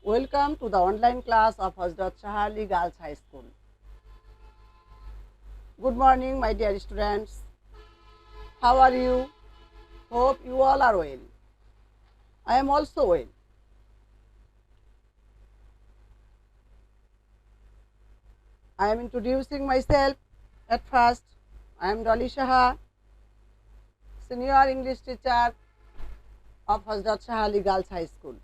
Welcome to the online class of Hazrat Shah Ali Girls High School. Good morning, my dear students. How are you? Hope you all are well. I am also well. I am introducing myself. At first, I am Dolly Shah, Senior English teacher of Hazrat Shah Ali Girls High School.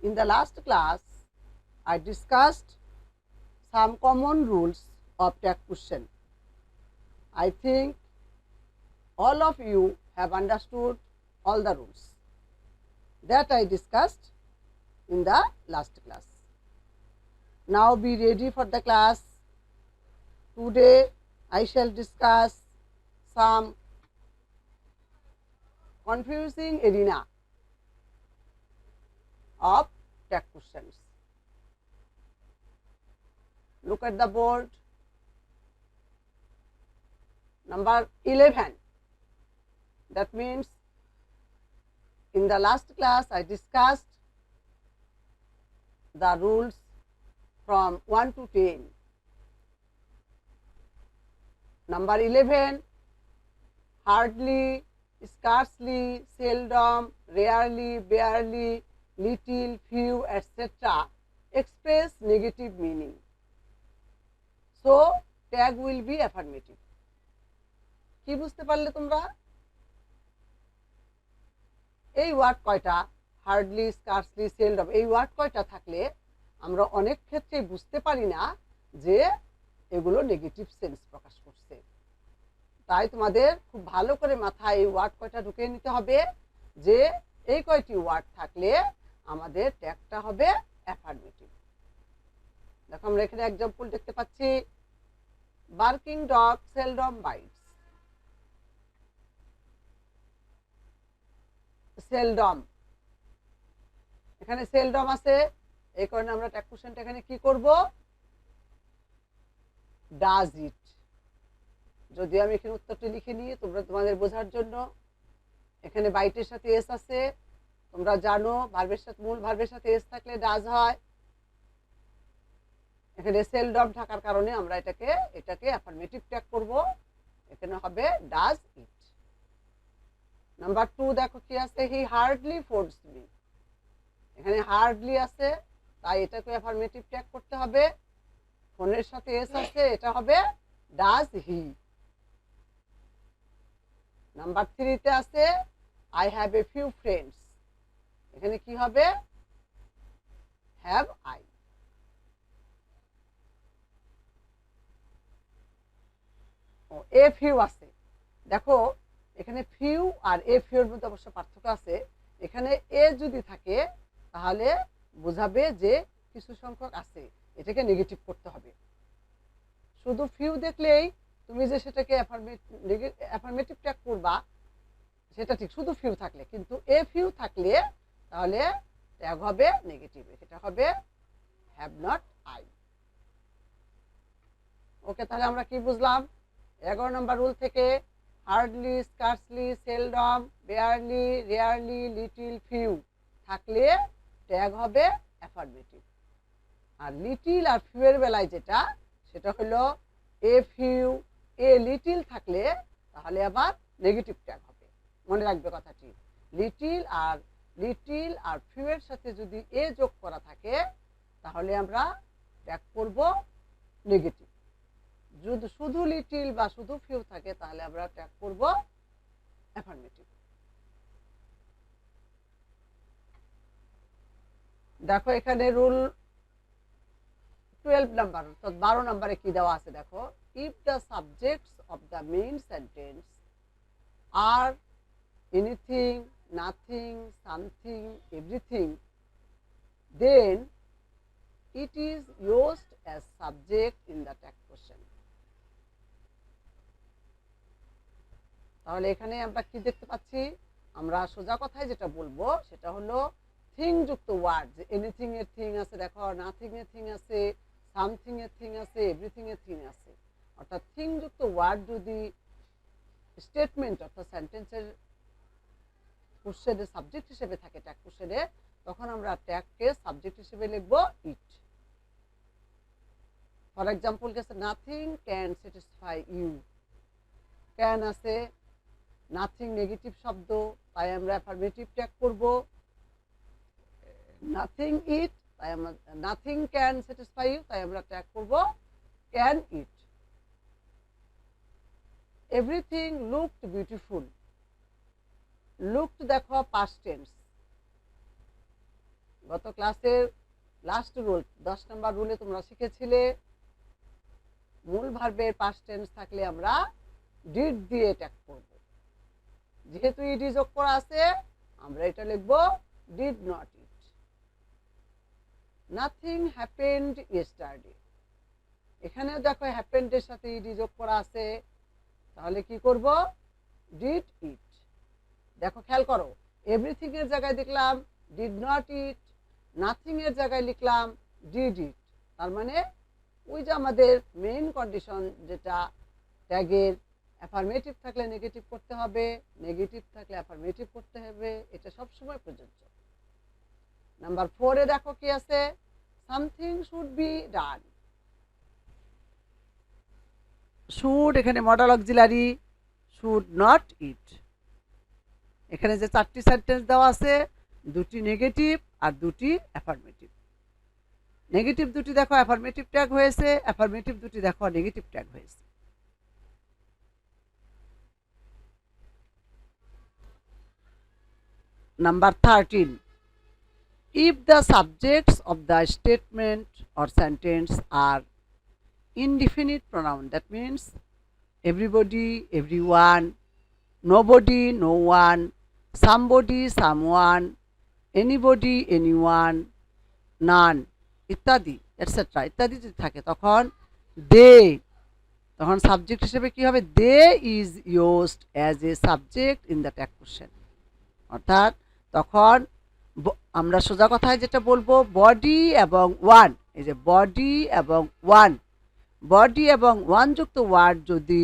In the last class, I discussed some common rules of tag question. I think all of you have understood all the rules that I discussed in the last class. Now be ready for the class. Today I shall discuss some confusing arena of tag questions. Look at the board. Number 11. That means in the last class I discussed the rules from 1 to 10. Number 11. Hardly, scarcely, seldom, rarely, barely, little, few, etc. express negative meaning. So, tag will be affirmative. কি বুঝতে পারলে তোমরা? এই word কয়টা, hardly, scarcely, seldom, এই word কয়টা থাকলে আমরা অনেক ক্ষেত্রে বুঝতে পারি না যে এগুলো নেগেটিভ সেন্স প্রকাশ করছে। তাই তোমাদের খুব ভালো করে মাথায় এই ওয়ার্ড কয়টা ঢুকিয়ে নিতে হবে যে এই কয়টি ওয়ার্ড থাকলে আমাদের ট্যাগটা হবে অ্যাফার্মেটিভ। দেখো আমরা এখানে এক্সাম্পল দেখতে পাচ্ছি, barking dog seldom bites. Seldom, এখানে সেলডম আছে, এই কারণে আমরা ট্যাগ কোশ্চেনটা এখানে কি করব, ডাজ ইট। যদি আমি এখানে উত্তরটি লিখে নিই তোমাদের বোঝার জন্য, এখানে বাইটের সাথে এস আছে, তোমরা জানো ভার্বের সাথে, মূল ভার্বের সাথে এস থাকলে ডাজ হয়। এখানে সেলডম থাকার কারণে আমরা এটাকে অ্যাফার্মেটিভ ট্যাগ করব, এখানে হবে ডাজ ইট। নাম্বার 2 দেখো কি আছে, হি হার্ডলি ফোর্স মি। এখানে হার্ডলি আছে, তাই এটাকে অ্যাফার্মেটিভ ট্যাগ করতে হবে। ফোনের সাথে এস আছে, এটা হবে ডাজ হি। নাম্বার 3 তে আছে, I have a few friends. এখানে কি হবে, হ্যাভ আই। ও এ ফিউ আছে, দেখো এখানে ফিউ আর এ ফিউ এর মধ্যে অবশ্য পার্থক্য আছে। এখানে এ যদি থাকে তাহলে বোঝাবে যে কিছু সংখ্যক আছে, এটাকে নেগেটিভ করতে হবে। শুধু ফিউ দেখলেই তুমি যে সেটাকে অ্যাফার্মেটিভ ট্যাগ করবা সেটা ঠিক, শুধু ফিউ থাকলে। কিন্তু এ ফিউ থাকলে তাহলে ট্যাগ হবে নেগেটিভ, এটা হবে হ্যাভ নট আই। ওকে, তাহলে আমরা কি বুঝলাম? 11 নম্বর রুল থেকে hardly, scarcely, seldom, barely, rarely, little, few থাকলে ট্যাগ হবে অ্যাফার্মেটিভ। আর লিটিল আর ফিউ এর বেলায় যেটা, সেটা হলো এ ফিউ, এ লিটিল থাকলে তাহলে আবার নেগেটিভ ট্যাগ হবে। মনে রাখবে কথাটি, লিটিল আর ফিউ এর সাথে যদি এ যোগ করা থাকে তাহলে আমরা ট্যাগ করব নেগেটিভ। যদি শুধু লিটিল বা শুধু ফিউ থাকে তাহলে আমরা ট্যাগ করব অ্যাফার্মেটিভ। দেখো এখানে রুল 12 নাম্বার, অর্থাৎ 12 নম্বরে কি দেওয়া আছে দেখো, if the subjects of the main sentence are anything, nothing, something, everything, then it is used as subject in the tag question. তাহলে এখানে আমরা কি দেখতে পাচ্ছি, আমরা সোজা কথায় যেটা বলবো সেটা হলো থিং যুক্ত ওয়ার্ড, যে এনিথিং এর থিং আছে, দেখো নাথিং এর থিং আছে, সামথিং এর থিং আছে, এভরিথিং এর থিং আছে। অর্থাৎ থিং যুক্ত ওয়ার্ড যদি স্টেটমেন্ট অর্থাৎ সেন্টেন্সের কোশ্চেনের সাবজেক্ট হিসেবে থাকে ট্যাগ কোশ্চেনে, তখন আমরা ট্যাগকে সাবজেক্ট হিসেবে লিখব ইট। ফর এক্সাম্পল গেছে nothing can satisfy you, can আছে, নাথিং নেগেটিভ শব্দ, তাই আমরা অ্যাফার্মেটিভ ট্যাগ করব। নাথিং ইট, তাই আমরা নাথিং ক্যান স্যাটিসফাই ইউ, তাই আমরা ট্যাগ করব can it. Everything looked beautiful, looked দেখো পাস্ট টেন্স। গত ক্লাসের লাস্ট রুল 10 নম্বর রুলে তোমরা শিখেছিলে মূল ভার্বের পাস্ট টেন্স থাকলে আমরা ডিড দিয়ে ট্যাগ করব। যেহেতু ইডি যোগ করা আছে আমরা এটা লিখব did not it. Nothing happened yesterday, এখানেও দেখো হ্যাপেন্ড এর সাথে ইডি যোগ করা আছে, তাহলে কি করব ডিড ইট। দেখো খেয়াল করো, এভরিথিং এর জায়গায় দেখলাম ডিড নট ইট, নাথিং এর জায়গায় লিখলাম ডিড ইট। তার মানে ওই যে আমাদের মেইন কন্ডিশন যেটা ট্যাগের অ্যাফার্মেটিভ থাকলে নেগেটিভ করতে হবে, নেগেটিভ থাকলে অ্যাফার্মেটিভ করতে হবে, এটা সবসময় প্রযোজ্য। নাম্বার 4 এ দেখো কি আছে, something should be done. Should এখানে মডেল অক্সিলারি, শুড নট ইট। এখানে যে 4টি সেন্টেন্স দেওয়া আছে, 2টি নেগেটিভ আর 2টি অ্যাফার্মেটিভ। নেগেটিভ 2টি দেখো অ্যাফার্মেটিভ ট্যাগ হয়েছে, অ্যাফার্মেটিভ 2টি দেখো নেগেটিভ ট্যাগ হয়েছে। Number 13, if the subjects of the statement or sentence are indefinite pronoun, that means everybody, everyone, nobody, no one, somebody, someone, anybody, anyone, none, ইত্যাদি etcetera ইত্যাদি যদি থাকে তখন দে, তখন সাবজেক্ট হিসেবে কি হবে, they is used as a subject in the tag question. অর্থাৎ তখন আমরা সোজা কথায় যেটা বলবো বডি এবং ওয়ান, এই যে বডি এবং ওয়ান, বডি এবং ওয়ান যুক্ত ওয়ার্ড যদি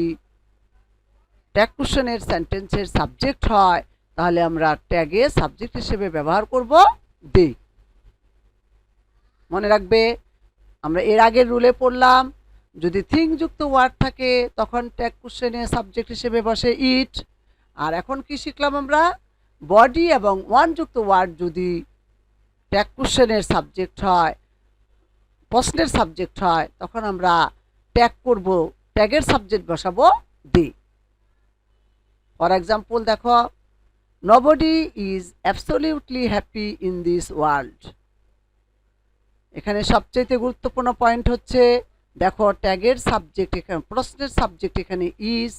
ট্যাগ কোশ্চেনের সেন্টেন্সের সাবজেক্ট হয় তাহলে আমরা ট্যাগে সাবজেক্ট হিসেবে ব্যবহার করব দে। মনে রাখবে আমরা এর আগের রুলে পড়লাম যদি থিং যুক্ত ওয়ার্ড থাকে তখন ট্যাগ কোশ্চেনে সাবজেক্ট হিসেবে বসে ইট। আর এখন কি শিখলাম আমরা, বডি এবং ওয়ান যুক্ত ওয়ার্ড যদি ট্যাগ কোশ্চেনের সাবজেক্ট হয়, প্রশ্নের সাবজেক্ট হয়, তখন আমরা ট্যাগ করব, ট্যাগের সাবজেক্ট বসাবো দে। ফর এক্সাম্পল দেখো, nobody is absolutely happy in this world. এখানে সবচেয়ে গুরুত্বপূর্ণ পয়েন্ট হচ্ছে দেখো ট্যাগের সাবজেক্ট এখানে, প্রশ্নের সাবজেক্ট এখানে ইজ,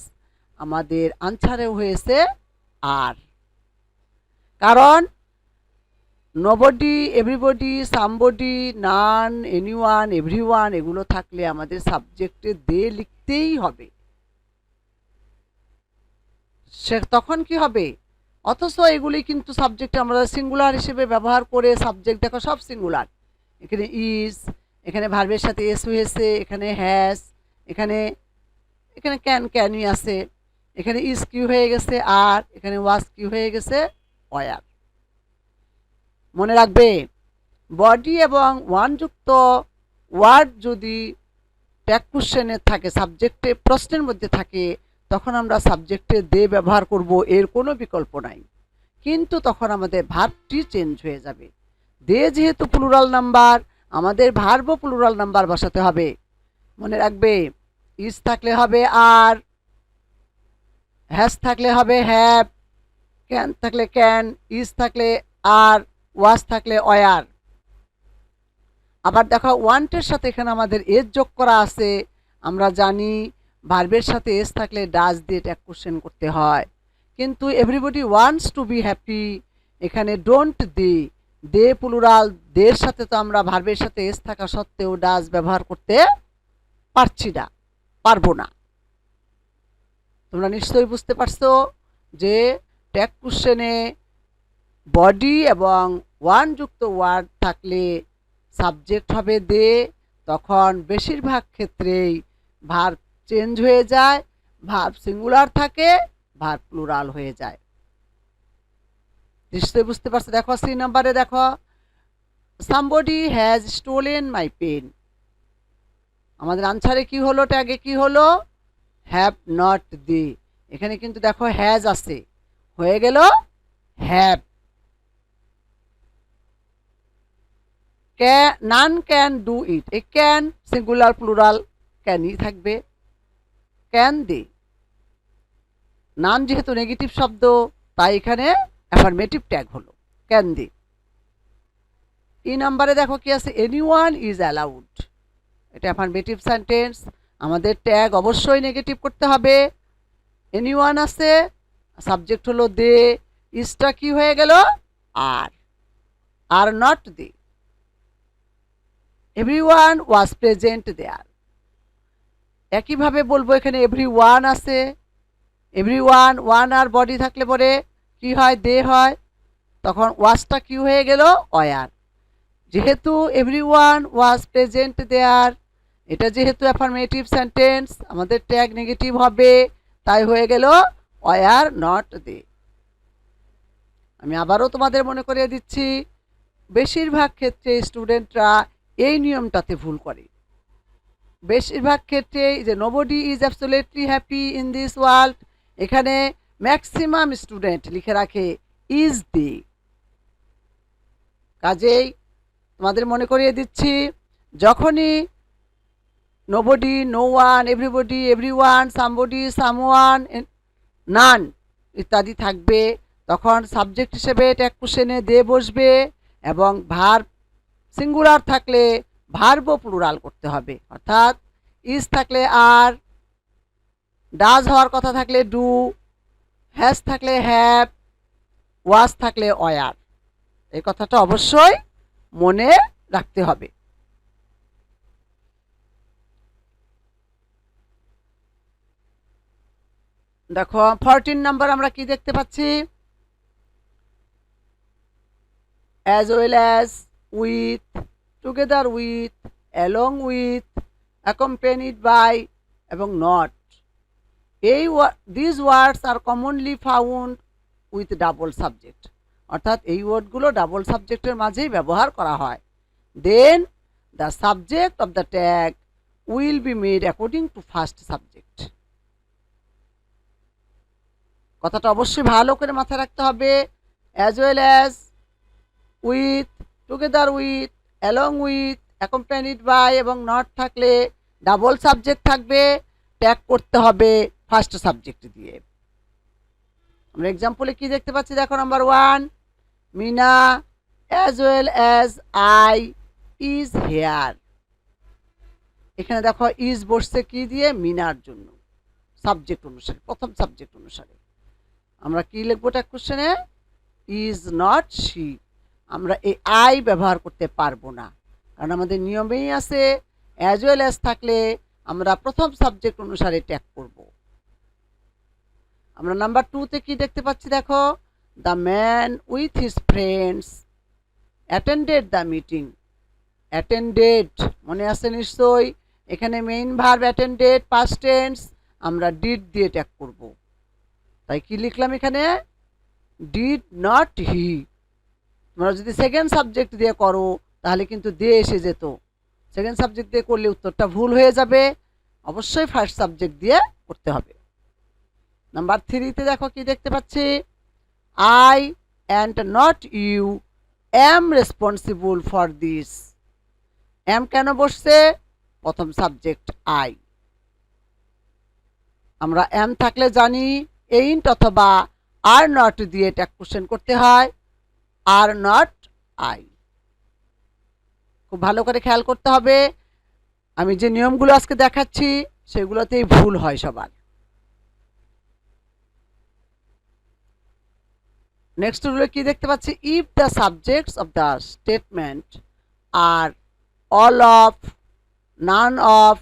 আমাদের আনসারেও হয়েছে আর। কারণ নোবডি, এভরিবডি, সামবডি, নান, এনিওয়ান, এভরিওয়ান এগুলো থাকলে আমাদের সাবজেক্টে দে লিখতেই হবে। সে তখন কি হবে, অথচ এগুলি কিন্তু সাবজেক্টে আমরা সিঙ্গুলার হিসেবে ব্যবহার করে, সাবজেক্ট দেখো সব সিঙ্গুলার, এখানে ইজ, এখানে ভার্বের সাথে এস হয়েছে, এখানে হ্যাজ, এখানে এখানে ক্যানই আছে, এখানে ইজ কিউ হয়ে গেছে আর, এখানে ওয়াজ কিউ হয়ে গেছে ওয়ার। মনে রাখবে বডি এবং ওয়ান যুক্ত ওয়ার্ড যদি ট্যাগ কোশ্চেনে থাকে, সাবজেক্টে প্রশ্নের মধ্যে থাকে, তখন আমরা সাবজেক্টে দে ব্যবহার করব, এর কোনো বিকল্প নাই। কিন্তু তখন আমাদের ভার্বটি চেঞ্জ হয়ে যাবে। দে যেহেতু প্লুরাল নাম্বার, আমাদের ভার্বও প্লুরাল নাম্বার বসাতে হবে। মনে রাখবে ইজ থাকলে হবে আর, হ্যাজ থাকলে হবে হ্যাভ, ক্যান থাকলে ক্যান, ইজ থাকলে আর, ওয়াজ থাকলে ওয়ার। আবার দেখো ওয়ান্টের সাথে এখানে আমাদের এজ যোগ করা আছে। আমরা জানি ভার্বের সাথে এস থাকলে ডাজ দিয়ে ট্যাগ কোশ্চেন করতে হয়, কিন্তু everybody wants to be happy, এখানে ডোন্ট দে প্লুরাল, দের সাথে তো আমরা ভার্বের সাথে এস থাকা সত্ত্বেও ডাজ ব্যবহার করতে পারবো না। তোমরা নিশ্চয়ই বুঝতে পারছো যে ট্যাগ কোশ্চেনে বডি এবং ওয়ান যুক্ত ওয়ার্ড থাকলে সাবজেক্ট হবে দে, তখন বেশিরভাগ ক্ষেত্রেই ভার্ব চেঞ্জ হয়ে যায়, ভার্ব সিঙ্গুলার থাকে, ভার্ব প্লুরাল হয়ে যায়। নিশ্চয়ই বুঝতে পারছো। দেখো সি নাম্বারে দেখো, somebody has stolen my pen. আমাদের আনসারে কি হলো, ট্যাগে কি হলো, হ্যাভ নট দি। এখানে কিন্তু দেখো হ্যাজ আছে, হয়ে গেল have. None can do it, এই ক্যান সিঙ্গুলার প্লুরাল ক্যানই থাকবে, ক্যান দে। নান যেহেতু নেগেটিভ শব্দ তাই এখানে অ্যাফার্মেটিভ ট্যাগ হলো ক্যান দে। ই নাম্বারে দেখো কি আছে, এনিওয়ান ইজ অ্যালাউড। এটা অ্যাফার্মেটিভ সেন্টেন্স, আমাদের ট্যাগ অবশ্যই নেগেটিভ করতে হবে। এনিওয়ান আছে, সাবজেক্ট হলো দে, ইজটা কি হয়ে গেল are not they. Everyone was present there, একইভাবে বলবো এখানে এভরিওয়ান আছে, এভরিওয়ান ওয়ান আর বডি থাকলে পরে কি হয়, দে হয়, তখন ওয়াজটা কি হয়ে গেল ওয়ার। যেহেতু এভরিওয়ান ওয়াজ প্রেজেন্ট দেয়ার, এটা যেহেতু অ্যাফার্মেটিভ সেন্টেন্স, আমাদের ট্যাগ নেগেটিভ হবে, তাই হয়ে গেল ওয়ার নট দে। আমি আবারও তোমাদের মনে করিয়ে দিচ্ছি, বেশিরভাগ ক্ষেত্রে স্টুডেন্টরা এই নিয়মটাতে ভুল করে। বেশিরভাগ ক্ষেত্রে যে nobody is absolutely happy in this world, এখানে ম্যাক্সিমাম স্টুডেন্ট লিখে রাখে ইজ দি। কাজেই তোমাদের মনে করিয়ে দিচ্ছি, যখনই nobody, no one, everybody, everyone, somebody, someone, none ইত্যাদি থাকবে, তখন সাবজেক্ট হিসেবে ট্যাগ কোশ্চেনে দে বসবে, এবং ভার্ব সিঙ্গুলার থাকলে ভার্বও প্লুরাল করতে হবে, অর্থাৎ ইজ থাকলে আর, ডাজ হওয়ার কথা থাকলে ডু, হ্যাজ থাকলে হ্যাভ, ওয়াজ থাকলে ওয়ার। এই কথাটা অবশ্যই মনে রাখতে হবে। দেখো 14 নাম্বার আমরা কি দেখতে পাচ্ছি, as well as, with, together with, along with, accompanied by এবং not. This words are commonly found with double subject, অর্থাৎ এই ওয়ার্ডগুলো ডাবল সাবজেক্টের মাঝেই ব্যবহার করা হয়। Then the subject of the tag will be made according to first subject. কথাটা অবশ্যই ভালো করে মাথায় রাখতে হবে। As well as, with, together with, along with, accompanied by এবং নট থাকলে ডাবল সাবজেক্ট থাকবে, ট্যাগ করতে হবে ফার্স্ট সাবজেক্ট দিয়ে। আমরা এক্সাম্পলে কি দেখতে পাচ্ছি, দেখো number 1, Meena as well as I is here. এখানে দেখো ইজ বসছে কি দিয়ে, মিনার জন্য, সাবজেক্ট অনুসারে, প্রথম সাবজেক্ট অনুসারে। আমরা কি লিখবো ট্যাগ কোশ্চেনে, ইজ নট শি। আমরা এই আই ব্যবহার করতে পারবো না, কারণ আমাদের নিয়মেই আছে অ্যাজ ওয়েল অ্যাজ থাকলে আমরা প্রথম সাবজেক্ট অনুসারে ট্যাগ করব। আমরা নাম্বার 2তে কি দেখতে পাচ্ছি, দেখো the man with his friends attended the meeting. Attended মনে আছে নিশ্চয়ই, এখানে main verb attended past tense, আমরা ডিড দিয়ে ট্যাগ করব। তাই কি লিখলাম এখানে, ডিড নট হি। তোমরা যদি সেকেন্ড সাবজেক্ট দিয়ে করো তাহলে কিন্তু দিয়ে এসে যেত, সেকেন্ড সাবজেক্ট দিয়ে করলে উত্তরটা ভুল হয়ে যাবে, অবশ্যই ফার্স্ট সাবজেক্ট দিয়ে করতে হবে। নাম্বার 3তে দেখো কি দেখতে পাচ্ছি, I and not you am responsible for this. Am কেন বসছে, প্রথম সাবজেক্ট আই। আমরা অ্যাম থাকলে জানি এইন্ট অথবা আর নট দিয়ে ট্যাগ কোশ্চেন করতে হয়, আর নট আই। খুব ভালো করে খেয়াল করতে হবে, আমি যে নিয়মগুলো আজকে দেখাচ্ছি সেগুলোতেই ভুল হয় সবার। নেক্সট রুলে কি দেখতে পাচ্ছি, if the subjects of the statement are all of, none of,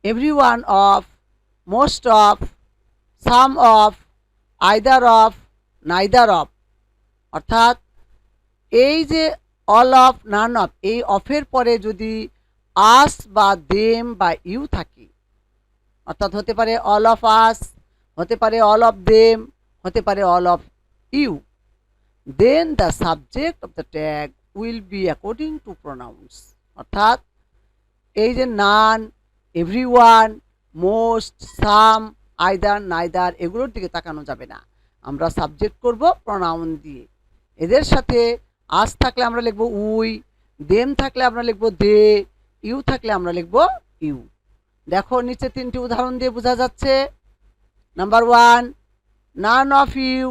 everyone of, most of, some of, either of, neither of, অর্থাৎ এই যে অল অফ, নান অফ, এই অফের পরে যদি আস বা দেম বা ইউ থাকে, অর্থাৎ হতে পারে অল অফ আস, হতে পারে অল অফ দেম, হতে পারে all of you. Then the subject of the tag will be according to pronouns. অর্থাৎ এই যে none, everyone, most, some, either, neither এগুলোর দিকে তাকানো যাবে না। আমরা সাবজেক্ট করব প্রোনাউন দিয়ে। এদের সাথে আস থাকলে আমরা লিখব উই, দেম থাকলে আমরা লিখব দে, ইউ থাকলে আমরা লিখব ইউ। দেখো নিচে তিনটি উদাহরণ দিয়ে বোঝা যাচ্ছে। Number 1, none of you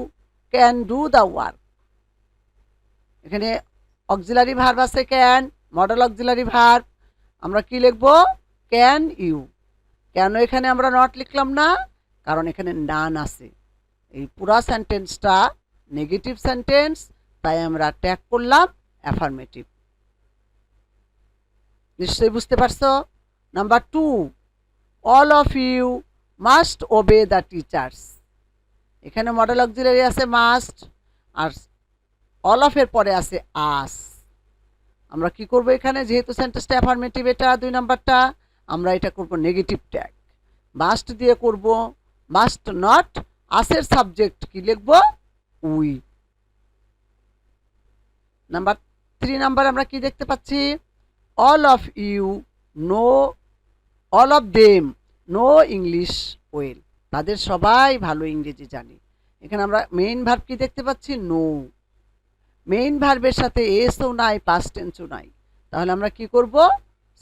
can do the work. এখানে অক্সিলারি ভার্ব আছে ক্যান, মডেল অক্সিলারি ভার্ব। আমরা কি লিখব? Can you. কেন এখানে আমরা নট লিখলাম না? কারণ এখানে নান আছে। এই পুরা সেন্টেন্সটা নেগেটিভ সেন্টেন্স, তাই আমরা ট্যাগ করলাম অ্যাফার্মেটিভ। নিশ্চয়ই বুঝতে পারছো? Number 2, all of you must obey the teachers. এখানে মডেল অক্সিলারি আছে মাস্ট, আর অল অফ এর পরে আছে আস। আমরা কি করব এখানে? যেহেতু সেন্টেন্সটা অ্যাফার্মেটিভ, এটা 2 নাম্বারটা, আমরা এটা করব নেগেটিভ ট্যাগ, মাস্ট দিয়ে করব। মাস্ট নট, আসের সাবজেক্ট কি লিখব? উই। নাম্বার 3 নাম্বার আমরা কি দেখতে পাচ্ছি? All of you know, all of them know English well. তাদের সবাই ভালো ইংরেজি জানে। এখানে আমরা মেইন ভার্ব কি দেখতে পাচ্ছি? নো। মেইন ভার্বের সাথে এসও নাই, পাস্ট টেন্সও নাই, তাহলে আমরা কি করব?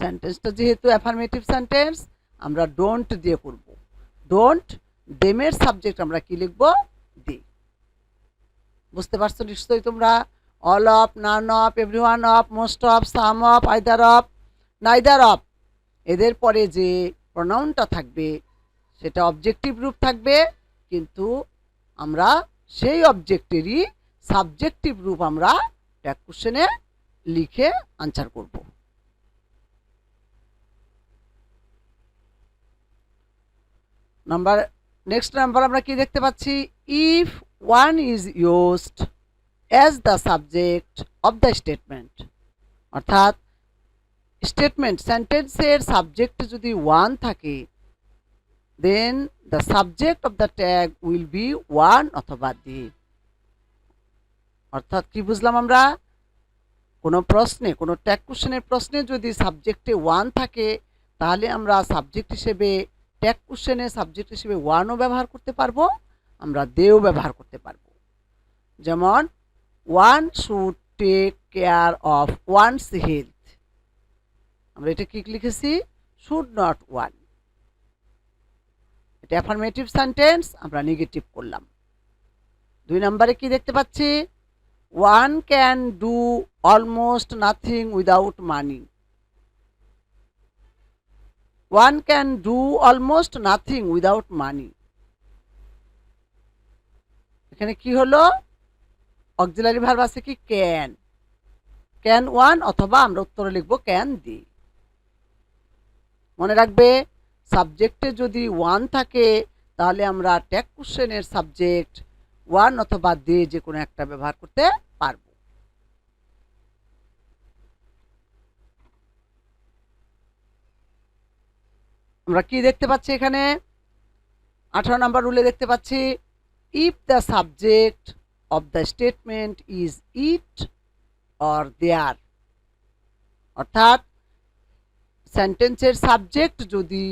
সেন্টেন্সটা যেহেতু অ্যাফার্মেটিভ সেন্টেন্স, আমরা ডোন্ট দিয়ে করব। ডোন্ট, দেমের সাবজেক্ট আমরা কি লিখব? দে। বুঝতে পারছো নিশ্চয়ই তোমরা? All of, none of, everyone of, most of, some of, either of, neither of, এদের পরে যে প্রোনাউনটা থাকবে সেটা অবজেক্টিভ রূপ থাকবে, কিন্তু আমরা সেই অবজেক্টেরই সাবজেক্টিভ রূপ আমরা ট্যাগ কোশ্চেনে লিখে আনসার করব। নেক্সট নাম্বার আমরা কি দেখতে পাচ্ছি? If one is used as the subject of the statement. অর্থাৎ স্টেটমেন্ট সেন্টেন্সের সাবজেক্ট যদি ওয়ান থাকে, then the subject of the tag will be one অথবা দি। অর্থাৎ কি বুঝলাম আমরা? কোনো প্রশ্নে, কোনো ট্যাগ কোশ্চেনের প্রশ্নে যদি সাবজেক্টে ওয়ান থাকে, তাহলে আমরা সাবজেক্ট হিসেবে ট্যাগ কোশ্চেনে সাবজেক্ট হিসেবে ওয়ানও ব্যবহার করতে পারবো, আমরা দেও ব্যবহার করতে পারবো। যেমন one should take care of one's health, আমরা এটা কি লিখেছি? Should not one. এটা অ্যাফার্মেটিভ সেন্টেন্স, আমরা নেগেটিভ করলাম। 2 নম্বরে কি দেখতে পাচ্ছি? One can do almost nothing without money. One can do almost nothing without money. এখানে কি হলো? অক্সিলারি ভার্ব আছে কি? ক্যান। ক্যান ওয়ান, অথবা আমরা উত্তরে লিখব ক্যান দি। মনে রাখবে, সাবজেক্টে যদি ওয়ান থাকে, তাহলে আমরা ট্যাগ কোশ্চেনের সাবজেক্ট ওয়ান অথবা দে যে কোনো একটা ব্যবহার করতে পারবো। আমরা কি দেখতে পাচ্ছি এখানে? 18 নম্বর রুলে দেখতে পাচ্ছি, if the subject of the statement is it or there. অর্থাৎ সেন্টেন্সের সাবজেক্ট যদি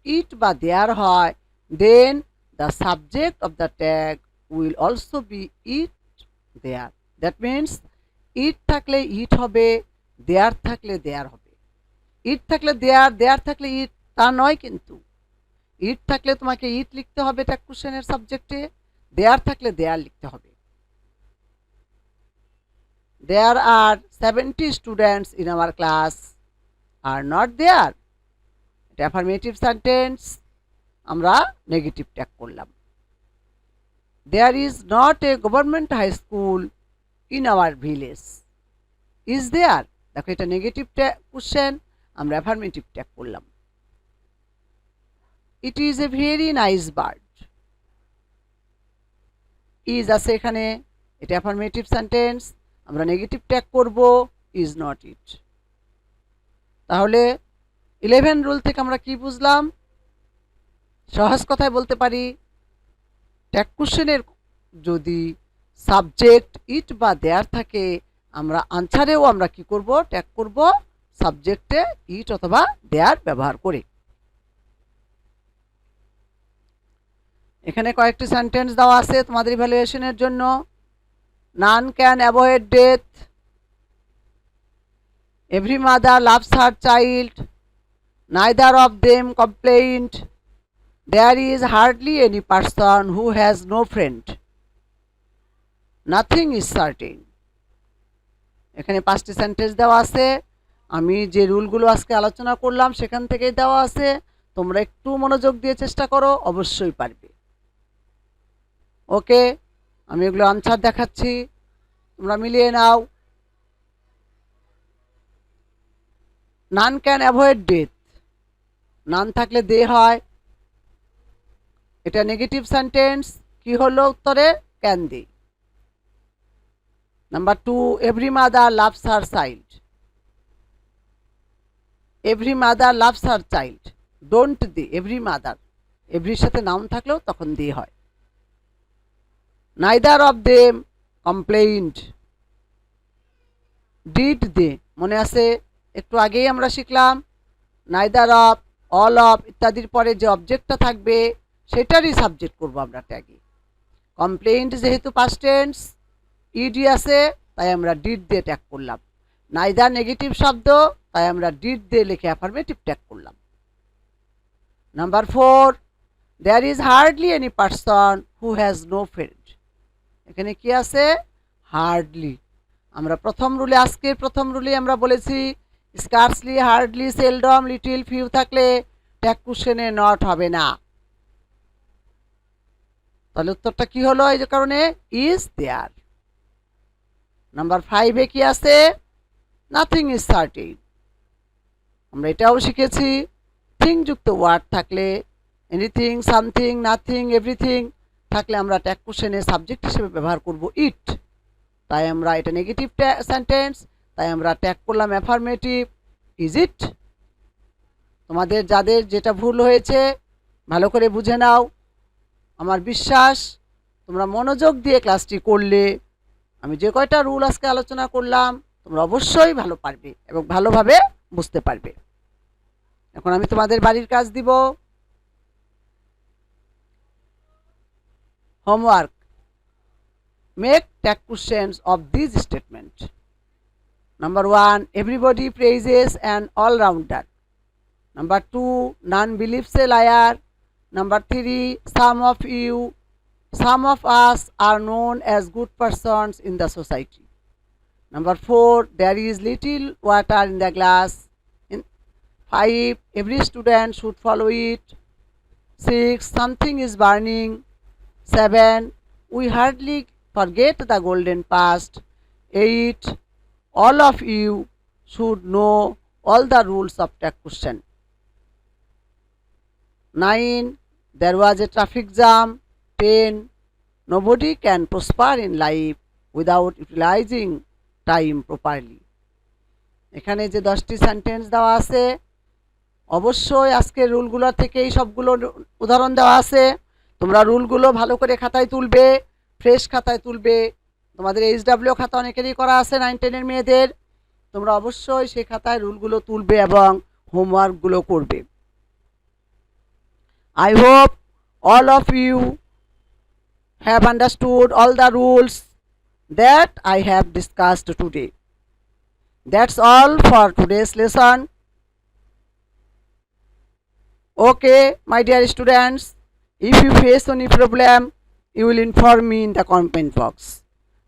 ইট বা দেয়ার হয়, then the subject of the tag will also be it there. That means it থাকলে ইট হবে, দেয়ার থাকলে দেয়ার হবে। ইট থাকলে দেয়ার, দেয়ার থাকলে ইট তা নয়, কিন্তু ইট থাকলে তোমাকে ইট লিখতে হবে ট্যাগ কোশ্চেনের সাবজেক্টে, দেয়ার থাকলে দেয়ার লিখতে হবে। There are 70 students in our class are not there. এটা অ্যাফার্মেটিভ সেন্টেন্স, আমরা নেগেটিভ ট্যাগ করলাম। There is not a government high school in our village. Is there? দেখো এটা নেগেটিভ কোশ্চেন, আমরা অ্যাফার্মেটিভ ট্যাগ করলাম। It is a very nice bird. Is আছে এখানে, এটা অ্যাফার্মেটিভ সেন্টেন্স, আমরা নেগেটিভ ট্যাগ করব ইজ নট ইট। তাহলে 11 রুল থেকে আমরা কি বুঝলাম? সহজ কথায় বলতে পারি, ট্যাগ কোশ্চেনের যদি সাবজেক্ট ইট বা দেয়ার থাকে, আমরা আনসারেও আমরা কি করব, ট্যাগ করব সাবজেক্টে ইট অথবা দেয়ার ব্যবহার করে। এখানে কয়েকটি সেন্টেন্স দেওয়া আছে তোমাদের ইভ্যালুয়েশনের জন্য। None can avoid death, every mother loves her child, neither of them complaint, there is hardly any person who has no friend, nothing is certain. এখানে 5টি সেন্টেন্স দেওয়া আছে। আমি যে রুলগুলো আজকে আলোচনা করলাম সেখান থেকেই দেওয়া আছে, তোমরা একটু মনোযোগ দিয়ে চেষ্টা করো, অবশ্যই পারবে। ওকে, আমি এগুলো আনসার দেখাচ্ছি, তোমরা মিলিয়ে নাও। None can avoid death, none থাকলে দে হয়, এটা নেগেটিভ সেন্টেন্স, কি হলো উত্তরে, can they. Number 2, every mother loves her child, every mother loves her child, don't they, every mother, এভরির সাথে নাউন থাকলেও তখন দে হয়। Neither of them complaint, did they, মনে আছে একটু আগেই আমরা শিখলাম, নাইদার অফ, অল অফ ইত্যাদির পরে যে অবজেক্টটা থাকবে সেটারই সাবজেক্ট করব আমরা ট্যাগে। কমপ্লেইন্ট যেহেতু পাস্ট টেন্স, ইডি আছে তাই আমরা ডিড দিয়ে ট্যাগ করলাম। নাইদার নেগেটিভ শব্দ, তাই আমরা ডিড দিয়ে লিখে অ্যাফার্মেটিভ ট্যাগ করলাম। Number 4, there is hardly any person who has no friend, এখানে কি আছে, হার্ডলি। আমরা প্রথম রুলে, আজকের প্রথম রুলে আমরা বলেছি scarcely, hardly, seldom, little, few থাকলে ট্যাগ কোশ্চেনে নট হবে না। তাহলে উত্তরটা কি হলো, এই যে কারণে ইজ দেয়ার। নাম্বার 5-এ কি আছে, নাথিং ইজ সার্টেন, আমরা এটাও শিখেছি থিং যুক্ত ওয়ার্ড থাকলে, এনিথিং, সামথিং, নাথিং, এভরিথিং থাকলে আমরা ট্যাগ কোশ্চেনে সাবজেক্ট হিসেবে ব্যবহার করব ইট, তাই আমরা এটা নেগেটিভ সেন্টেন্স, তাই আমরা ট্যাগ করলাম অ্যাফার্মেটিভ, ইজ ইট। তোমাদের যাদের যেটা ভুল হয়েছে ভালো করে বুঝে নাও, আমার বিশ্বাস তোমরা মনোযোগ দিয়ে ক্লাসটি করলে আমি যে কয়টা রুল আজকে আলোচনা করলাম তোমরা অবশ্যই ভালো পারবে এবং ভালোভাবে বুঝতে পারবে। এখন আমি তোমাদের বাড়ির কাজ দিব, homework, make tag questions of this statement. Number 1, everybody praises an all-rounder. Number 2, none believes a liar. Number 3, some of us are known as good persons in the society. Number 4, there is little water in the glass. 5, every student should follow it. 6, something is burning. 7, we hardly forget the golden past. 8, all of you should know all the rules of tag question. 9, there was a traffic jam. 10, nobody can prosper in life without utilizing time properly. এখানে যে 10টি sentence দেওয়া আছে অবশ্যই আজকের রুলগুলো থেকেই সবগুলো উদাহরণ দেওয়া আছে, তোমরা রুলগুলো ভালো করে খাতায় তুলবে, ফ্রেশ খাতায় তুলবে। তোমাদের HW খাতা অনেকেরই করা আছে 9-10 মেয়েদের, তোমরা অবশ্যই সেই খাতায় রুলগুলো তুলবে এবং হোমওয়ার্কগুলো করবে। I hope all of you have understood all the rules that I have discussed today. That's all for today's lesson. Okay, my dear students, if you face any problem, you will inform me in the comment box.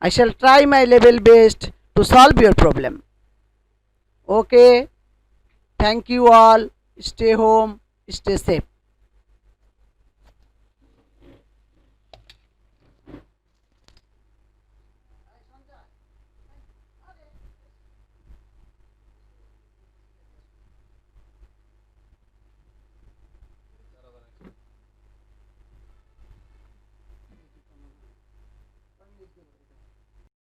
I shall try my level best to solve your problem. Okay, thank you all. Stay home, stay safe.